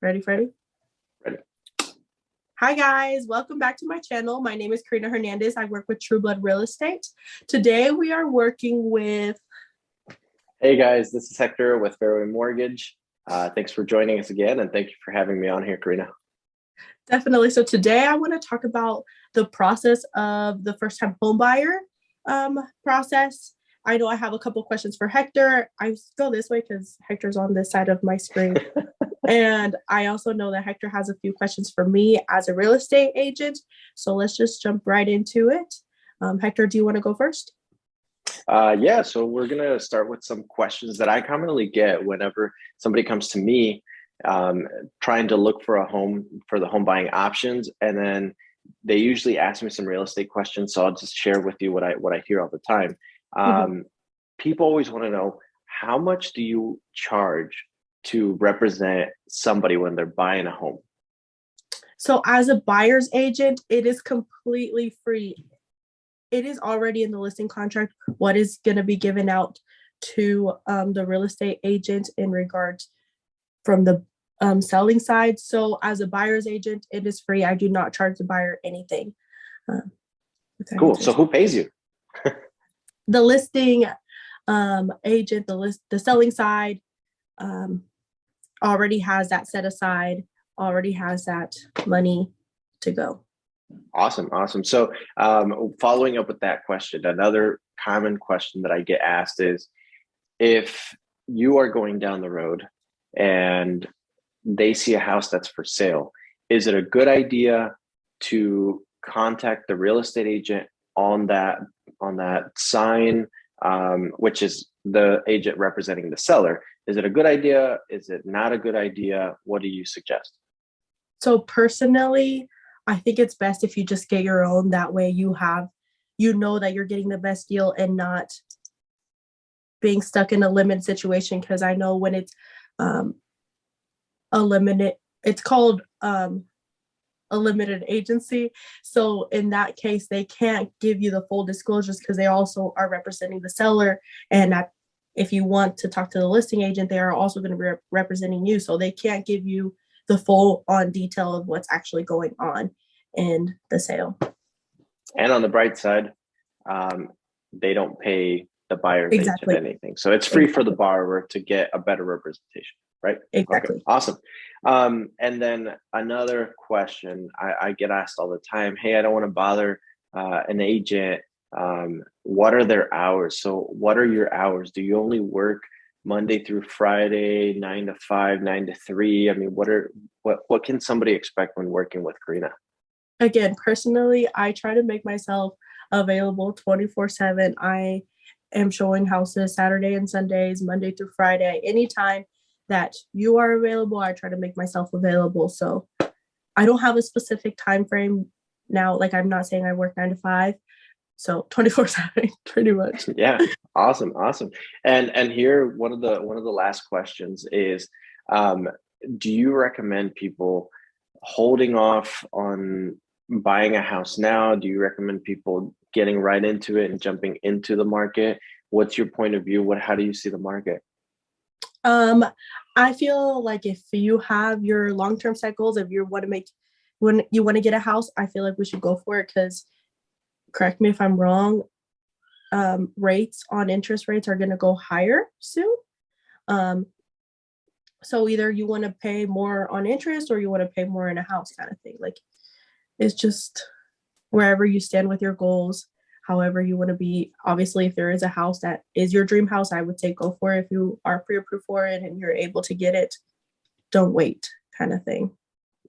Ready, Freddie? Ready. Hi guys, welcome back to my channel. My name is Karina Hernández. I work with Trueblood Real Estate. Today we are working with... Hey guys, this is Hector with Fairway Mortgage. Thanks for joining us again, and thank you for having me on here, Karina. Definitely. So today I want to talk about the process of the first-time home buyer process. I know I have a couple questions for Hector. I go this way because Hector's on this side of my screen. And I also know that Hector has a few questions for me as a real estate agent. So let's just jump right into it. Hector, do you want to go first? Yeah, so we're going to start with some questions that I commonly get whenever somebody comes to me trying to look for a home, for the home buying options. And then they usually ask me some real estate questions. So I'll just share with you what I hear all the time. People always want to know, how much do you charge to represent somebody when they're buying a home? So as a buyer's agent, it is completely free. It is already in the listing contract what is going to be given out to the real estate agent in regards from the selling side. So as a buyer's agent, it is free. I do not charge the buyer anything. Cool. So who pays you? The listing agent, the selling side already has that set aside, already has that money to go. Awesome. So following up with that question, another common question that I get asked is, if you are going down the road and they see a house that's for sale, is it a good idea to contact the real estate agent on that sign, which is the agent representing the seller? Is it a good idea? Is it not a good idea? What do you suggest? So personally, I think it's best if you just get your own. That way you know that you're getting the best deal and not being stuck in a limited situation. Because I know when it's a limited, it's called a limited agency. So in that case, they can't give you the full disclosures because they also are representing the seller. And if you want to talk to the listing agent, they are also going to be representing you. So they can't give you the full on detail of what's actually going on in the sale. And on the bright side, they don't pay the buyer's agent anything. So it's free for the borrower to get a better representation, right? Exactly. Okay, awesome. And then another question I get asked all the time, hey, I don't want to bother an agent. What are their hours? So what are your hours? Do you only work Monday through Friday, 9 to 5, 9 to 3? I mean, what can somebody expect when working with Karina? Again, personally, I try to make myself available 24/7. I am showing houses Saturday and Sundays, Monday through Friday. Anytime that you are available, I try to make myself available. So I don't have a specific time frame now. Like, I'm not saying I work 9 to 5. So 24/7, pretty much. Yeah, awesome. And here, one of the last questions is, do you recommend people holding off on buying a house now? Do you recommend people getting right into it and jumping into the market? What's your point of view? How do you see the market? I feel like if you have your long-term set goals, if you want to get a house, I feel like we should go for it because, correct me if I'm wrong, interest rates are going to go higher soon. So either you want to pay more on interest or you want to pay more in a house kind of thing. Like, it's just wherever you stand with your goals, however you want to be. Obviously, if there is a house that is your dream house, I would say go for it. If you are pre-approved for it and you're able to get it, don't wait kind of thing.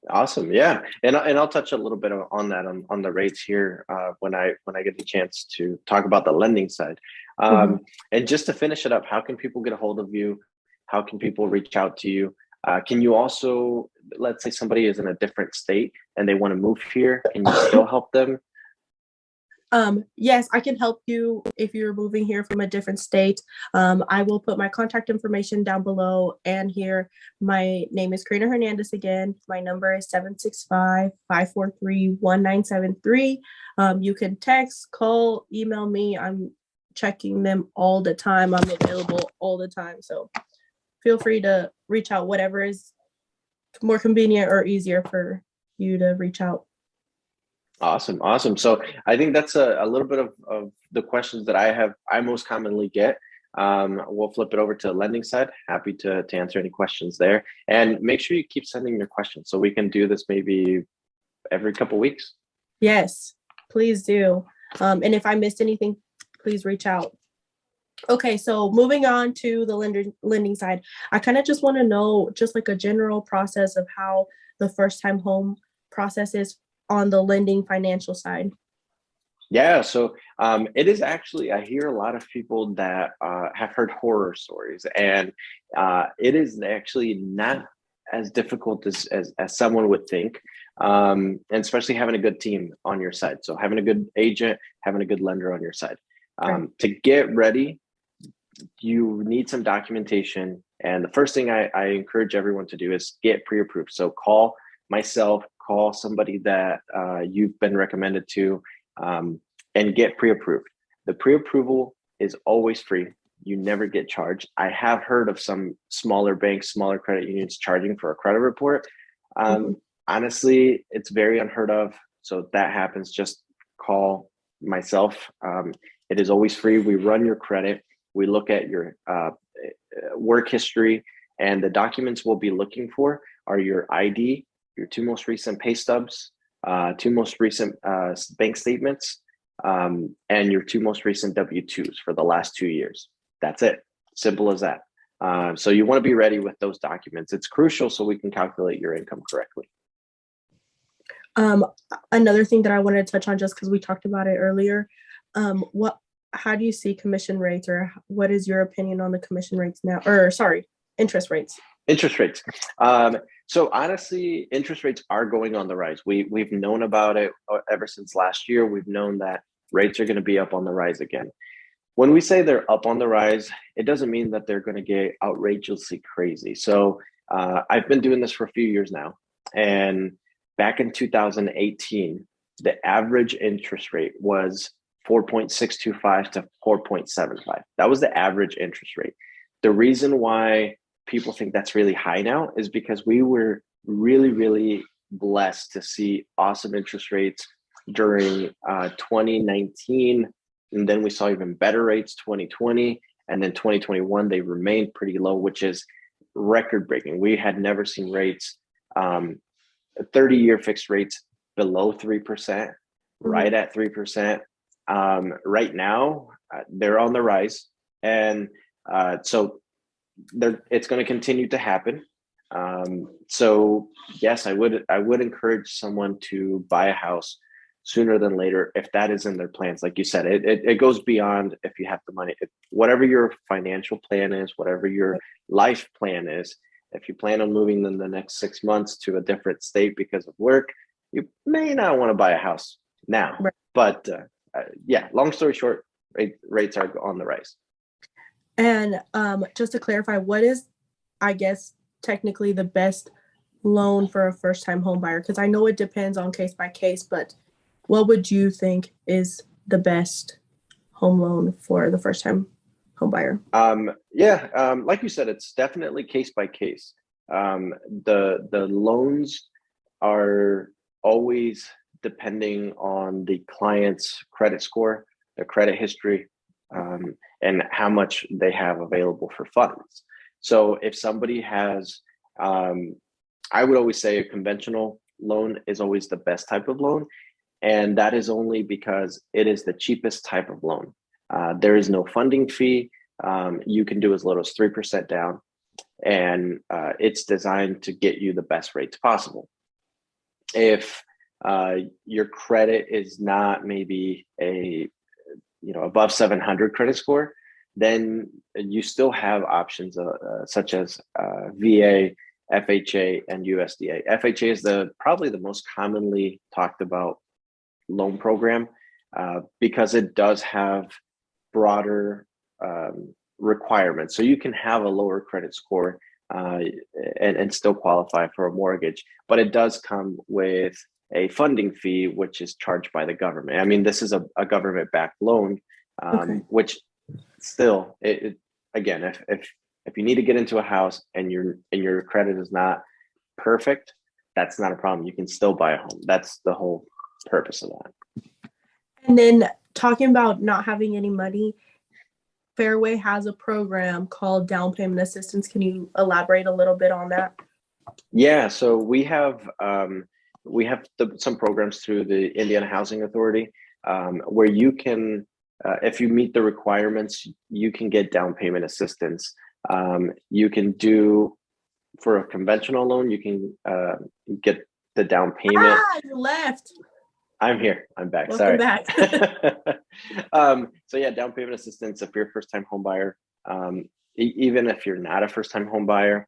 Awesome. Yeah. And I'll touch a little bit on that on the rates here when I get the chance to talk about the lending side. And just to finish it up, how can people get a hold of you? How can people reach out to you? Can you also, let's say somebody is in a different state and they want to move here, can you still help them? Yes, I can help you if you're moving here from a different state. I will put my contact information down below and here. My name is Karina Hernández again. My number is 765-543-1973. You can text, call, email me. I'm checking them all the time. I'm available all the time. So feel free to reach out, whatever is more convenient or easier for you to reach out. Awesome. So I think that's a little bit of the questions that I most commonly get. We'll flip it over to the lending side. Happy to answer any questions there. And make sure you keep sending your questions so we can do this maybe every couple weeks. Yes, please do. And if I missed anything, please reach out. Okay, so moving on to the lending side, I kind of just want to know just like a general process of how the first time home process is on the lending financial side. Yeah, so it is actually, I hear a lot of people that have heard horror stories, and it is actually not as difficult as someone would think, and especially having a good team on your side. So having a good agent, having a good lender on your side. Right. To get ready, you need some documentation. And the first thing I encourage everyone to do is get pre-approved. So call myself, call somebody that you've been recommended to, and get pre-approved. The pre-approval is always free. You never get charged. I have heard of some smaller banks, smaller credit unions charging for a credit report. Honestly, it's very unheard of. So if that happens, just call myself. It is always free. We run your credit. We look at your work history, and the documents we'll be looking for are your ID, your 2 most recent pay stubs, 2 most recent bank statements, and your 2 most recent W-2s for the last 2 years. That's it. Simple as that. So you want to be ready with those documents. It's crucial so we can calculate your income correctly. Another thing that I wanted to touch on, just because we talked about it earlier, how do you see commission rates, or what is your opinion on the commission rates now? Or sorry, interest rates. Interest rates. So honestly, interest rates are going on the rise. We've known about it ever since last year. We've known that rates are going to be up on the rise again. When we say they're up on the rise, it doesn't mean that they're going to get outrageously crazy. So I've been doing this for a few years now. And back in 2018, the average interest rate was 4.625 to 4.75. That was the average interest rate. The reason why people think that's really high now is because we were really, really blessed to see awesome interest rates during 2019. And then we saw even better rates 2020. And then 2021, they remained pretty low, which is record breaking. We had never seen rates, 30-year fixed rates below 3%, right at 3%. Right now, they're on the rise. And so it's going to continue to happen. So yes, I would encourage someone to buy a house sooner than later if that is in their plans. Like you said, it goes beyond if you have the money. Whatever your financial plan is, whatever your life plan is, if you plan on moving in the next 6 months to a different state because of work, you may not want to buy a house now. Right. But yeah, long story short, rates are on the rise. And just to clarify, what is, I guess, technically the best loan for a first-time home buyer? Because I know it depends on case by case, but what would you think is the best home loan for the first-time home buyer? Like you said, it's definitely case by case. The loans are always depending on the client's credit score, their credit history, and how much they have available for funds. So if somebody has, I would always say a conventional loan is always the best type of loan. And that is only because it is the cheapest type of loan. There is no funding fee. You can do as little as 3% down, and it's designed to get you the best rates possible. If your credit is not maybe above 700 credit score, then you still have options such as VA, FHA, and USDA. FHA is probably the most commonly talked about loan program because it does have broader requirements. So you can have a lower credit score and still qualify for a mortgage, but it does come with a funding fee, which is charged by the government. I mean, this is a government-backed loan, which still, again, if you need to get into a house and your credit is not perfect, that's not a problem. You can still buy a home. That's the whole purpose of that. And then talking about not having any money, Fairway has a program called down payment assistance. Can you elaborate a little bit on that? Yeah, so we have some programs through the Indiana Housing Authority where you can, if you meet the requirements, you can get down payment assistance. You can do, for a conventional loan, you can get the down payment. Ah, you left. I'm here. I'm back. Welcome Sorry. back. So yeah, down payment assistance if you're a first-time home buyer. Even if you're not a first-time home buyer,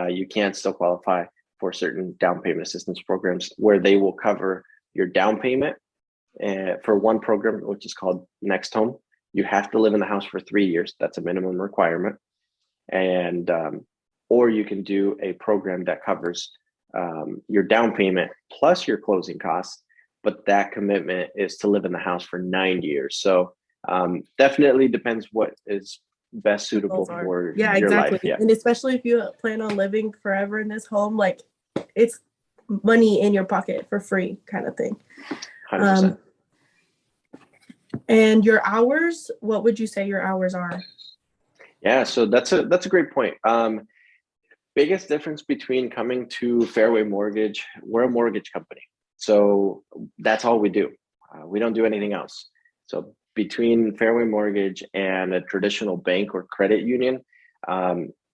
you can still qualify for certain down payment assistance programs where they will cover your down payment. For one program, which is called Next Home, you have to live in the house for 3 years. That's a minimum requirement. And or you can do a program that covers your down payment plus your closing costs, but that commitment is to live in the house for 9 years. So definitely depends what is best suitable for your exactly. life. Yeah. And especially if you plan on living forever in this home, like it's money in your pocket for free kind of thing. 100%. And your hours, what would you say your hours are? Yeah, so that's a great point. Biggest difference between coming to Fairway Mortgage, we're a mortgage company. So that's all we do. We don't do anything else. So between Fairway Mortgage and a traditional bank or credit union,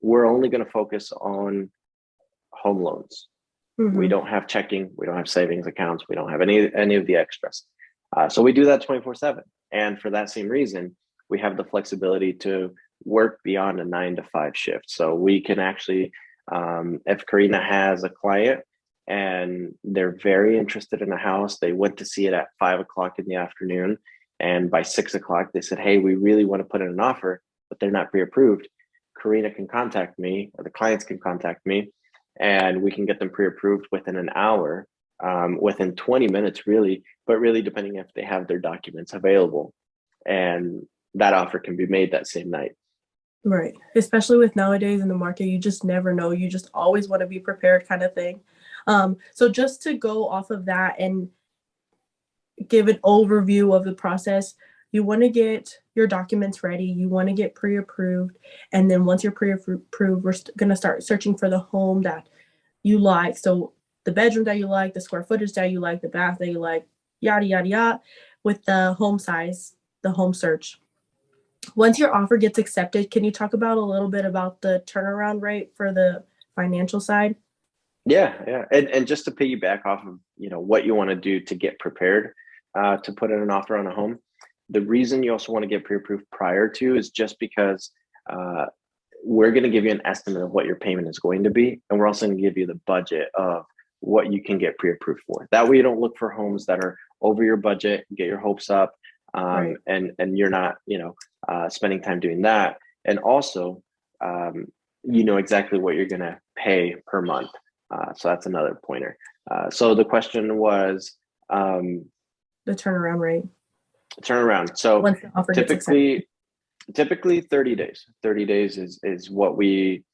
we're only going to focus on home loans. Mm-hmm. We don't have checking. We don't have savings accounts. We don't have any of the extras. So we do that 24/7. And for that same reason, we have the flexibility to work beyond a 9 to 5 shift. So we can actually, if Karina has a client and they're very interested in a house, they went to see it at 5 o'clock in the afternoon. And by 6 o'clock, they said, hey, we really want to put in an offer, but they're not pre-approved. Karina can contact me, or the clients can contact me, and we can get them pre-approved within an hour, within 20 minutes, really, but really depending if they have their documents available. And that offer can be made that same night. Right. Especially with nowadays in the market, you just never know. You just always want to be prepared kind of thing. So just to go off of that and give an overview of the process, you want to get your documents ready. You want to get pre-approved. And then once you're pre-approved, we're going to start searching for the home that you like. So the bedroom that you like, the square footage that you like, the bath that you like, yada, yada, yada, with the home size, the home search. Once your offer gets accepted, can you talk about a little bit about the turnaround rate for the financial side? Yeah. And just to piggyback off of, what you want to do to get prepared to put in an offer on a home. The reason you also want to get pre-approved prior to is just because we're going to give you an estimate of what your payment is going to be. And we're also going to give you the budget of what you can get pre-approved for. That way you don't look for homes that are over your budget, get your hopes up, right. and you're not, spending time doing that. And also, you know exactly what you're going to pay per month. So that's another pointer. So the question was the turnaround rate. Turnaround. So typically 30 days. 30 days is what we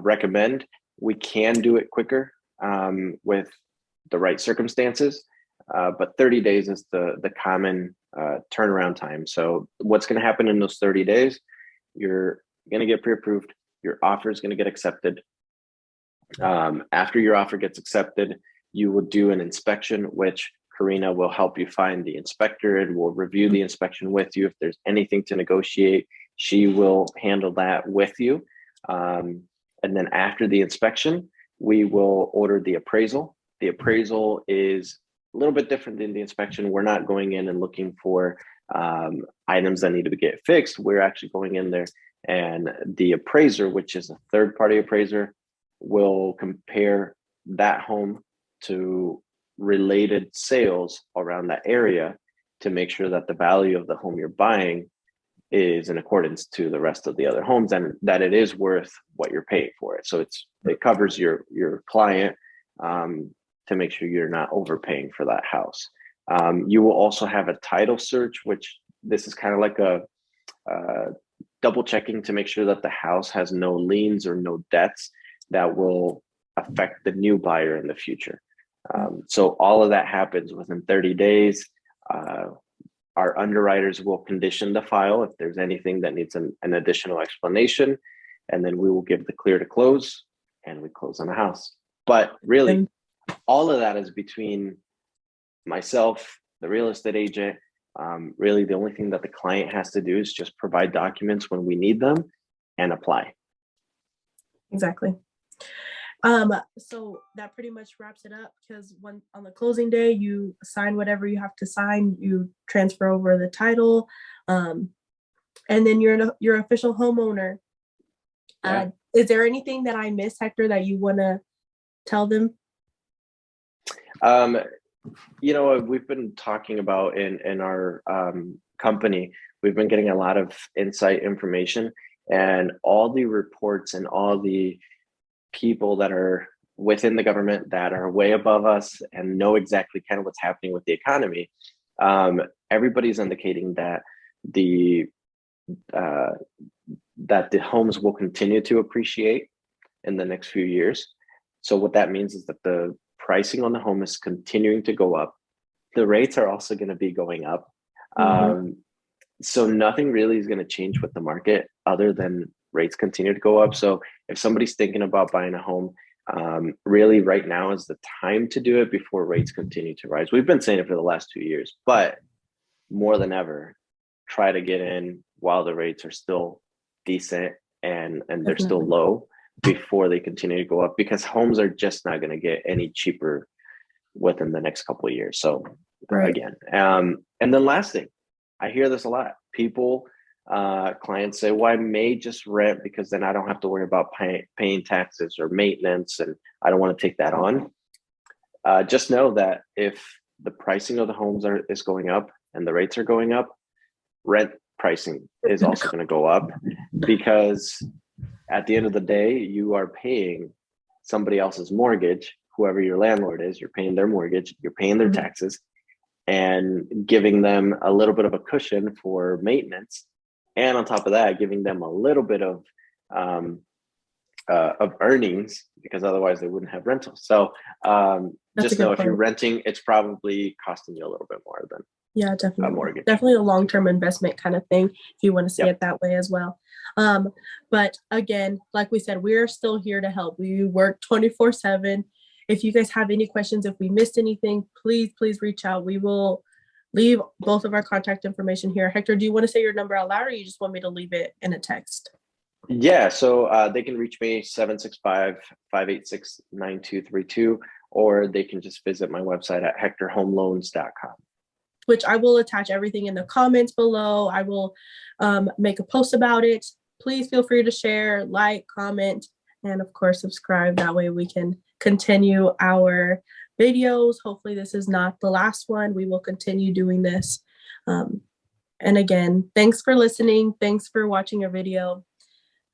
recommend. We can do it quicker with the right circumstances, but 30 days is the common turnaround time. So what's going to happen in those 30 days? You're going to get pre-approved. Your offer is going to get accepted. After your offer gets accepted, you will do an inspection, which Karina will help you find the inspector and will review the inspection with you. If there's anything to negotiate, she will handle that with you. And then after the inspection, we will order the appraisal. The appraisal is a little bit different than the inspection. We're not going in and looking for items that need to get fixed. We're actually going in there, and the appraiser, which is a third-party appraiser, will compare that home to related sales around that area to make sure that the value of the home you're buying is in accordance to the rest of the other homes and that it is worth what you're paying for it. So it covers your client to make sure you're not overpaying for that house. You will also have a title search, which this is kind of like a double checking to make sure that the house has no liens or no debts that will affect the new buyer in the future. So all of that happens within 30 days. Our underwriters will condition the file if there's anything that needs an additional explanation, and then we will give the clear to close, and we close on the house. But really, all of that is between myself, the real estate agent. Really, the only thing that the client has to do is just provide documents when we need them and apply. Exactly. So that pretty much wraps it up, because when on the closing day, you sign whatever you have to sign, you transfer over the title, and then you're official homeowner. Yeah. Is there anything that I missed, Hector, that you want to tell them? We've been talking about in our company, we've been getting a lot of insight information, and all the reports and all the people that are within the government that are way above us and know exactly kind of what's happening with the economy. Everybody's indicating that the homes will continue to appreciate in the next few years. So what that means is that the pricing on the home is continuing to go up. The rates are also going to be going up. So nothing really is going to change with the market other than rates continue to go up. So if somebody's thinking about buying a home, really right now is the time to do it before rates continue to rise. We've been saying it for the last 2 years, but more than ever, try to get in while the rates are still decent and they're still low before they continue to go up, because homes are just not going to get any cheaper within the next couple of years. So again, and then last thing, I hear this a lot. People, clients say, well, I may just rent because then I don't have to worry about paying taxes or maintenance, and I don't want to take that on. Just know that if the pricing of the homes is going up and the rates are going up, rent pricing is also going to go up, because at the end of the day, you are paying somebody else's mortgage, whoever your landlord is, you're paying their mortgage, you're paying their taxes, and giving them a little bit of a cushion for maintenance. And on top of that, giving them a little bit of earnings, because otherwise they wouldn't have rentals. So just know if you're renting, it's probably costing you a little bit more than definitely a mortgage. Definitely a long-term investment kind of thing, if you want to see it that way as well. But again, like we said, we're still here to help. We work 24/7. If you guys have any questions, if we missed anything, please reach out. We will leave both of our contact information here. Hector, do you want to say your number out loud, or you just want me to leave it in a text? Yeah, so they can reach me 765-586-9232, or they can just visit my website at hectorhomeloans.com. Which I will attach everything in the comments below. I will make a post about it. Please feel free to share, like, comment, and of course, subscribe. That way we can continue our videos. Hopefully this is not the last one. We will continue doing this. And again, thanks for listening. Thanks for watching our video.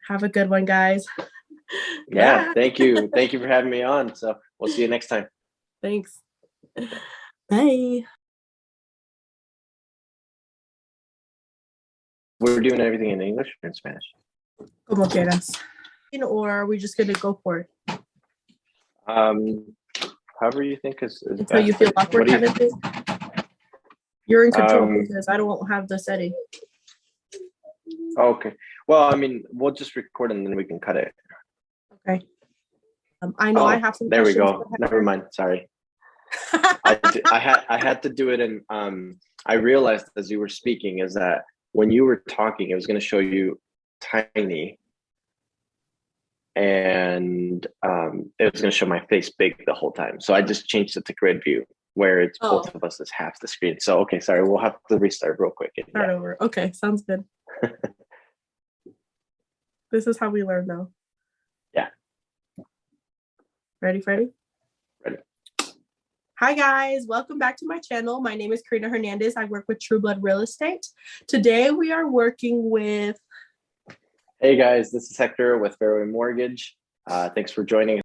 Have a good one, guys. Yeah, thank you. Thank you for having me on. So we'll see you next time. Thanks. Bye. We're doing everything in English or in Spanish? Como quieras. Or are we just going to go for it? However you think is until you feel awkward kind of thing. You're in control, because I don't have the setting. Okay. Well, I mean, we'll just record and then we can cut it. Okay. I know I have some. There we go. Never mind. Sorry. I had to do it, and I realized as you were speaking is that when you were talking, it was going to show you tiny, and it was going to show my face big the whole time. So I just changed it to grid view, where it's both of us as half the screen. So okay, sorry, we'll have to restart real quick. Start over. Okay, sounds good. This is how we learn, though. Yeah. Ready, Freddie? Ready. Hi guys, welcome back to my channel. My name is Karina Hernández. I work with Trueblood Real Estate. Today we are working with. Hey guys, this is Hector with Fairway Mortgage. Thanks for joining